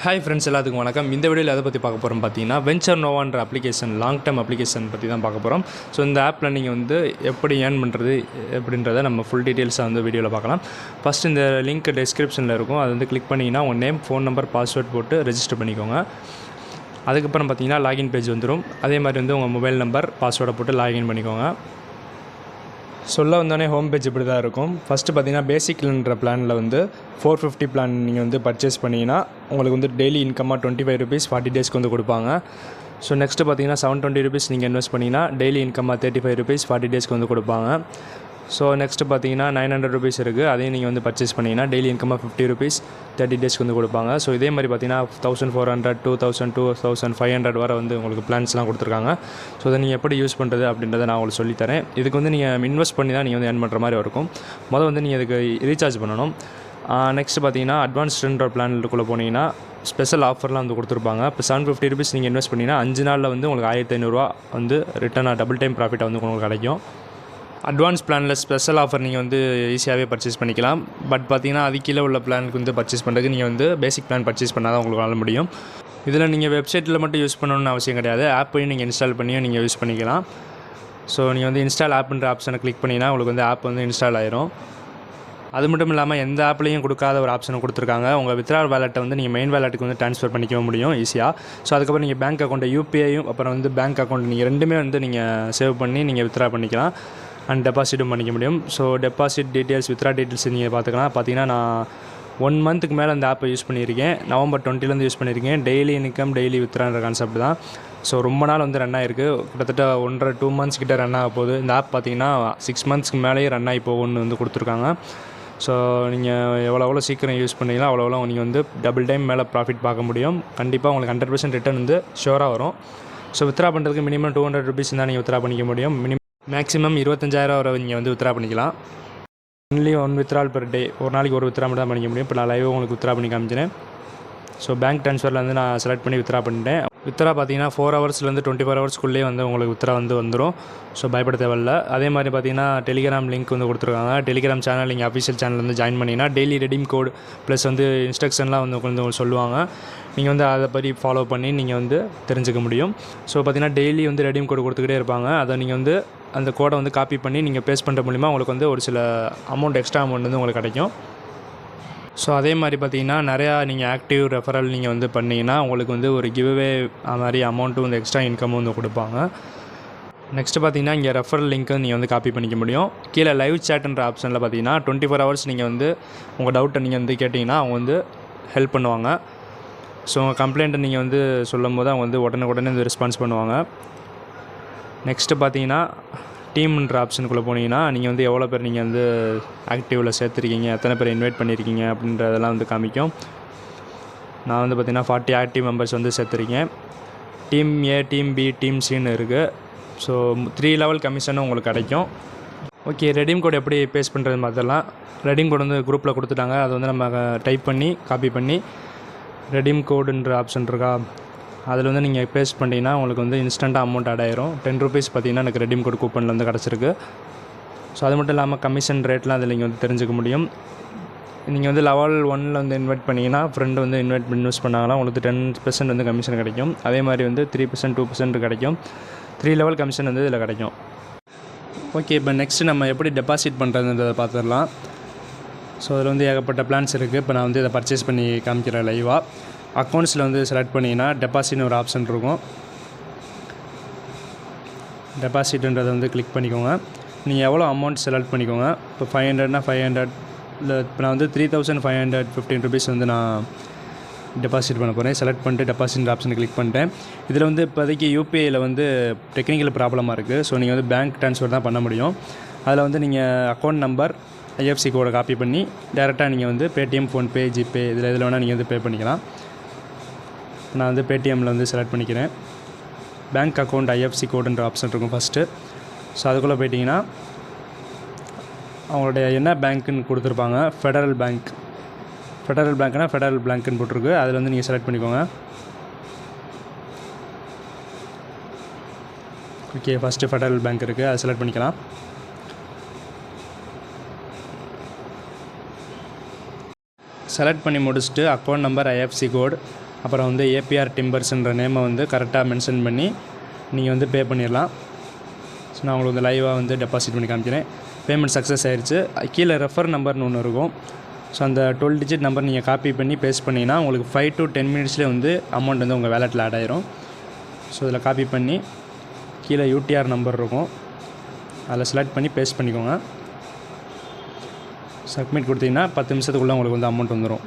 Hi friends, எல்லாத்துக்கும் வணக்கம். இந்த வீடியோவில் எதை பற்றி பார்க்க போகிறோம் பார்த்தீங்கன்னா, வெஞ்சர் நோவான்ற அப்ளிகேஷன், லாங் டேர்ம் அப்ளிகேஷன் பற்றி தான் பார்க்க போகிறோம். ஸோ இந்த ஆப்பில் நீங்கள் வந்து எப்படி ஏர்ன் பண்ணுறது எப்படின்றத நம்ம ஃபுல் டீட்டெயில்ஸாக வந்து வீடியோவில் பார்க்கலாம். ஃபஸ்ட் இந்த லிங்க் டிஸ்கிரிப்ஷனில் இருக்கும், அது வந்து கிளிக் பண்ணிங்கன்னா உங்கள் நேம், ஃபோன் நம்பர், பாஸ்வேர்ட் போட்டு ரெஜிஸ்டர் பண்ணிக்கோங்க. அதுக்கப்புறம் பார்த்தீங்கன்னா லாகின் பேஜ் வந்துடும். அதே மாதிரி வந்து உங்கள் மொபைல் நம்பர், பாஸ்வேர்டை போட்டு லாகின் பண்ணிக்கோங்க. சொல்ல வந்தோடனே ஹோம் பேஜ் இப்படி தான் இருக்கும். ஃபஸ்ட்டு பார்த்தீங்கன்னா பேசிக்ன்ற பிளானில் வந்து 450 பிளான் நீங்கள் வந்து பர்ச்சேஸ் பண்ணிங்கன்னா உங்களுக்கு வந்து டெய்லி இன்கம்மாக 25 ருபீஸ் 40 டேஸ்க்கு வந்து கொடுப்பாங்க. ஸோ நெக்ஸ்ட்டு பார்த்தீங்கன்னா 720 ருபீஸ் நீங்கள் இன்வெஸ்ட் பண்ணிங்கன்னா டெய்லி இன்கம்மாக 35 ருபீஸ் 40 டேஸ்க்கு வந்து கொடுப்பாங்க. ஸோ நெக்ஸ்ட்டு பார்த்தீங்கன்னா 900 ருபீஸ் இருக்குது, அதையும் நீங்கள் வந்து பர்ச்சேஸ் பண்ணிங்கன்னா டெய்லி இன்கம்மாக 50 ருபீஸ் 30 டேஸ்க்கு வந்து கொடுப்பாங்க. ஸோ இதே மாதிரி பார்த்தீங்கன்னா 1400, 2000, 2500 வரை வந்து உங்களுக்கு பிளான்ஸ்லாம் கொடுத்துருக்காங்க. ஸோ அதை நீங்கள் எப்படி யூஸ் பண்ணுறது அப்படின்றத நான் உங்களுக்கு சொல்லித்தரேன். இதுக்கு வந்து நீங்கள் இன்வெஸ்ட் பண்ணி தான் நீங்கள் வந்து ஏர்ன் பண்ணுற மாதிரி இருக்கும். முதல் வந்து நீங்கள் இதுக்கு ரீசார்ஜ் பண்ணணும். நெக்ஸ்ட்டு பார்த்தீங்கன்னா அட்வான்ஸ்டுன்ற பிளானுக்குள்ளே போனீங்கன்னா ஸ்பெஷல் ஆஃபர்லாம் வந்து கொடுத்துருப்பாங்க. இப்போ 750 ருபீஸ் நீங்கள் இன்வெஸ்ட் பண்ணிங்கன்னா 5 நாளில் வந்து உங்களுக்கு 1500 வந்து ரிட்டர்னாக டபுள் டைம் ப்ராஃபிட்டாக வந்து உங்களுக்கு கிடைக்கும். அட்வான்ஸ் பிளானில் ஸ்பெஷல் ஆஃபர் நீங்கள் வந்து ஈஸியாகவே பர்ச்சேஸ் பண்ணிக்கலாம். பட் பார்த்தீங்கன்னா அது கீழே உள்ள பிளானுக்கு வந்து பர்ச்சேஸ் பண்ணுறதுக்கு நீங்கள் வந்து பேசிக் பிளான் பர்ச்சேஸ் பண்ணால் தான் உங்களுக்கு முடியும். இதில் நீங்கள் வெப்சைட்டில் மட்டும் யூஸ் பண்ணணும்னு அவசியம் கிடையாது, ஆப்பையும் நீங்கள் இன்ஸ்டால் பண்ணியும் நீங்கள் யூஸ் பண்ணிக்கலாம். ஸோ நீங்கள் வந்து இன்ஸ்டால் ஆப்புன்ற ஆப்ஷனை கிளிக் பண்ணிங்கன்னா உங்களுக்கு வந்து ஆப் வந்து இன்ஸ்டால் ஆயிரும். அது மட்டும் இல்லாமல் எந்த ஆப்லேயும் கொடுக்காத ஒரு ஆப்ஷனை கொடுத்துருக்காங்க. உங்கள் வித்ட்ரால் வேலெட்டை வந்து நீங்கள் மெயின் வேலெட்டுக்கு வந்து ட்ரான்ஸ்ஃபர் பண்ணிக்க முடியும் ஈஸியாக. ஸோ அதுக்கப்புறம் நீங்கள் பேங்க் அக்கௌண்ட்டை யூபிஐயும் அப்புறம் வந்து பேங்க் அக்கௌண்ட் நீங்கள் ரெண்டுமே வந்து நீங்கள் சேவ் பண்ணி நீங்கள் வித்ட்ரா பண்ணிக்கலாம் அண்ட் டெபாசிட்டும் பண்ணிக்க முடியும். So deposit details, withdraw details நீங்கள் பார்த்தீங்கன்னா நான் 1 மந்த்துக்கு மேலே அந்த ஆப்பை யூஸ் பண்ணியிருக்கேன். நவம்பர் 20 யூஸ் பண்ணியிருக்கேன். டெய்லி இன்கம் டெய்லி வித்ட்ரான்ற கான்செப்ட் தான். ஸோ ரொம்ப நாள் வந்து ரன் ஆகிருக்கு, கிட்டத்தட்ட 1.5-2 மந்த்ஸ் கிட்ட ரன் ஆக போகுது. இந்த ஆப் பார்த்தீங்கன்னா 6 மந்த்ஸ்க்கு மேலேயே ரன் ஆகி போகும்னு வந்து கொடுத்துருக்காங்க. ஸோ நீங்கள் எவ்வளோ சீக்கிரம் யூஸ் பண்ணிங்களோ அவ்வளோ நீங்கள் வந்து டபுள் டைம் மேலே ப்ராஃபிட் பார்க்க முடியும். கண்டிப்பாக உங்களுக்கு 100% ரிட்டர்ன் வந்து ஷோராக வரும். ஸோ வித்ட்ரா பண்ணுறதுக்கு மினிமம் 200 ருபீஸ் தான் நீங்கள் வித்ட்ரா பண்ணிக்க முடியும். மேக்ஸிமம் 25,000 வரை நீங்கள் வந்து வித்ட்ரா பண்ணிக்கலாம். ஒன்லி 1 வித்ட்ரால் பெர் டே, ஒரு நாளைக்கு ஒரு வித்ட்ரா மட்டும் தான் பண்ணிக்க முடியும். இப்போ நான் லைவாக உங்களுக்கு வித்ட்ரா பண்ணி காமிச்சினேன். ஸோ பேங்க் ட்ரான்ஸ்ஃபரில் வந்து நான் செலக்ட் பண்ணி வித்ட்ரா பண்ணிட்டேன். வித்ட்ரா பார்த்தீங்கன்னா 4 ஹவர்ஸ்லேருந்து 24 ஹவர்ஸ்க்குள்ளேயே வந்து உங்களுக்கு வித்ட்ரா வந்து வந்துடும். ஸோ பயப்பட தேவையில்ல. அதே மாதிரி பார்த்தீங்கன்னா டெலிகிராம் லிங்க் வந்து கொடுத்துருக்காங்க. டெலிகிராம் சேனல் நீங்கள் அஃபிஷியல் சேனல் வந்து ஜாயின் பண்ணிங்கன்னா டெய்லி ரெடீம் கோட் ப்ளஸ் வந்து இன்ஸ்ட்ரக்ஷன்லாம் வந்து உங்களுக்கு சொல்லுவாங்க. நீங்கள் வந்து அதை பற்றி ஃபாலோ பண்ணி நீங்கள் வந்து தெரிஞ்சுக்க முடியும். ஸோ பார்த்தீங்கன்னா டெய்லி வந்து ரெடீம் கோட் கொடுத்துக்கிட்டே இருப்பாங்க. அதை நீங்கள் வந்து அந்த கோடை வந்து காப்பி பண்ணி நீங்கள் பேஸ்ட் பண்ணுற மூலிமா உங்களுக்கு வந்து ஒரு சில எக்ஸ்ட்ரா அமௌண்ட் வந்து உங்களுக்கு கிடைக்கும். ஸோ அதே மாதிரி பார்த்தீங்கன்னா நிறையா நீங்கள் ஆக்டிவ் ரெஃபரல் நீங்கள் வந்து பண்ணிங்கன்னா உங்களுக்கு வந்து ஒரு கிவ்அவே மாதிரி அமௌண்ட்டும் வந்து எக்ஸ்ட்ரா இன்கமும் வந்து கொடுப்பாங்க. நெக்ஸ்ட்டு பார்த்தீங்கன்னா இங்கே ரெஃபரல் லிங்க்கு நீங்கள் வந்து காப்பி பண்ணிக்க முடியும். கீழே லைவ் சேட்டுன்ற ஆப்ஷனில் பார்த்தீங்கன்னா 24 ஹவர்ஸ் நீங்கள் வந்து உங்கள் டவுட்டை நீங்கள் வந்து கேட்டிங்கன்னா அவங்க வந்து ஹெல்ப் பண்ணுவாங்க. ஸோ உங்கள் கம்ப்ளைண்ட்டை நீங்கள் வந்து சொல்லும் போது அவங்க வந்து உடனே வந்து ரெஸ்பான்ஸ் பண்ணுவாங்க. நெக்ஸ்ட்டு பார்த்தீங்கன்னா டீம்ன்ற ஆப்ஷனுக்குள்ளே போனீங்கன்னா நீங்கள் வந்து எவ்வளோ பேர் நீங்கள் வந்து ஆக்டிவில் சேர்த்துருக்கீங்க, எத்தனை பேர் இன்வைட் பண்ணியிருக்கீங்க அப்படின்றதெல்லாம் வந்து காமிக்கும். நான் வந்து பார்த்திங்கன்னா 40 ஆக்டிவ் மெம்பர்ஸ் வந்து சேர்த்துருக்கேன். Team A, team B, team சின்னு இருக்குது. ஸோ 3 லெவல் கமிஷனும் உங்களுக்கு கிடைக்கும். ஓகே, ரெடீம் கோட் எப்படி பேஸ்ட் பண்ணுறது மாதிரிலாம் ரெடீம் கோட் வந்து குரூப்பில் கொடுத்துட்டாங்க. அதை வந்து நம்ம டைப் பண்ணி காப்பி பண்ணி ரெடீம் கோடுன்ற ஆப்ஷன் இருக்கா, அதில் வந்து நீங்கள் பேஸ்ட் பண்ணிங்கன்னா உங்களுக்கு வந்து இன்ஸ்டண்ட்டாக அமௌண்ட் ஆட் ஆயிரும். 10 ருபீஸ் பார்த்தீங்கன்னா எனக்கு ரெடீம் கோட் கூப்பனில் வந்து கிடச்சிருக்கு. ஸோ அது மட்டும் இல்லாமல் கமிஷன் ரேட்லாம் அதில் நீங்கள் வந்து தெரிஞ்சுக்க முடியும். நீங்கள் வந்து லெவல் 1 வந்து இன்வைட் பண்ணிங்கன்னா ஃப்ரெண்டு வந்து இன்வெஸ்ட் பண்ணாங்கன்னா உங்களுக்கு 10% வந்து கமிஷன் கிடைக்கும். அதே மாதிரி வந்து 3%, 2% கிடைக்கும். 3 லெவல் கமிஷன் வந்து இதில் கிடைக்கும். ஓகே, இப்போ நெக்ஸ்ட்டு நம்ம எப்படி டெபாசிட் பண்ணுறதுன்றதை பார்த்துடலாம். ஸோ அதில் வந்து ஏகப்பட்ட பிளான்ஸ் இருக்குது. இப்போ நான் வந்து இதை பர்ச்சேஸ் பண்ணி காமிக்கிறேன் லைவாக. அக்கௌண்ட்ஸில் வந்து செலக்ட் பண்ணிங்கன்னா டெபாசிட்னு ஒரு ஆப்ஷன் இருக்கும். டெபாசிட்ன்றதை வந்து கிளிக் பண்ணிக்கோங்க. நீங்கள் எவ்வளோ அமௌண்ட் செலக்ட் பண்ணிக்கோங்க. இப்போ 500னா 500 இல்லை, இப்போ நான் வந்து 3515 ருபீஸ் வந்து நான் டெபாசிட் பண்ண போகிறேன். செலக்ட் பண்ணிட்டு டெபாசிட் ஆப்ஷனை கிளிக் பண்ணிட்டேன். இதில் வந்து இப்போதைக்கு யூபிஐயில் வந்து டெக்னிக்கல் ப்ராப்ளமாக இருக்குது. ஸோ நீங்கள் வந்து பேங்க் ட்ரான்ஸ்ஃபர் தான் பண்ண முடியும். அதில் வந்து நீங்கள் அக்கௌண்ட் நம்பர், ஐஎஃப்சி கோடை காப்பி பண்ணி டேரெக்டாக நீங்கள் வந்து பேடிஎம், ஃபோன்பே, ஜிபே இதில் வேணால் நீங்கள் வந்து பே பண்ணிக்கலாம். நான் வந்து பேடிஎம்மில் வந்து செலக்ட் பண்ணிக்கிறேன். பேங்க் அக்கௌண்ட் ஐஎஃப்சி கோடுன்ற ஆப்ஷன் இருக்கும் ஃபஸ்ட்டு. ஸோ அதுக்குள்ளே போயிட்டிங்கன்னா அவங்களுடைய என்ன பேங்க்குன்னு கொடுத்துருப்பாங்க. ஃபெடரல் பேங்க்னா ஃபெடரல் பேங்க்குன்னு போட்டிருக்கு. அதில் வந்து நீங்கள் செலக்ட் பண்ணிக்கோங்க. ஓகே, ஃபஸ்ட்டு ஃபெடரல் பேங்க் இருக்குது, அதை செலக்ட் பண்ணிக்கலாம். செலக்ட் பண்ணி முடிச்சுட்டு அக்கௌண்ட் நம்பர், ஐஎஃப்சி கோட், அப்புறம் வந்து ஏபிஆர் டிம்பர்ஸ்ன்ற நேமை வந்து கரெக்டாக மென்ஷன் பண்ணி நீங்கள் வந்து பே பண்ணிடலாம். ஸோ நான் உங்களுக்கு வந்து லைவாக வந்து டெபாசிட் பண்ணி காமிக்கிறேன். பேமெண்ட் சக்ஸஸ் ஆயிடுச்சு. கீழே ரெஃபர் நம்பர்னு ஒன்று இருக்கும். ஸோ அந்த 12 டிஜிட் நம்பர் நீங்கள் காப்பி பண்ணி பேஸ்ட் பண்ணிங்கன்னா உங்களுக்கு 5 to 10 மினிட்ஸ்லேயே வந்து அமௌண்ட் வந்து உங்கள் வேலெட்டில் ஆட் ஆயிரும். ஸோ இதில் காப்பி பண்ணி கீழே யூடிஆர் நம்பர் இருக்கும், அதில் செலக்ட் பண்ணி பேஸ்ட் பண்ணிக்கோங்க. சப்மிட் கொடுத்தீங்கன்னா 10 நிமிஷத்துக்குள்ளே உங்களுக்கு வந்து அமௌண்ட் வந்துடும்.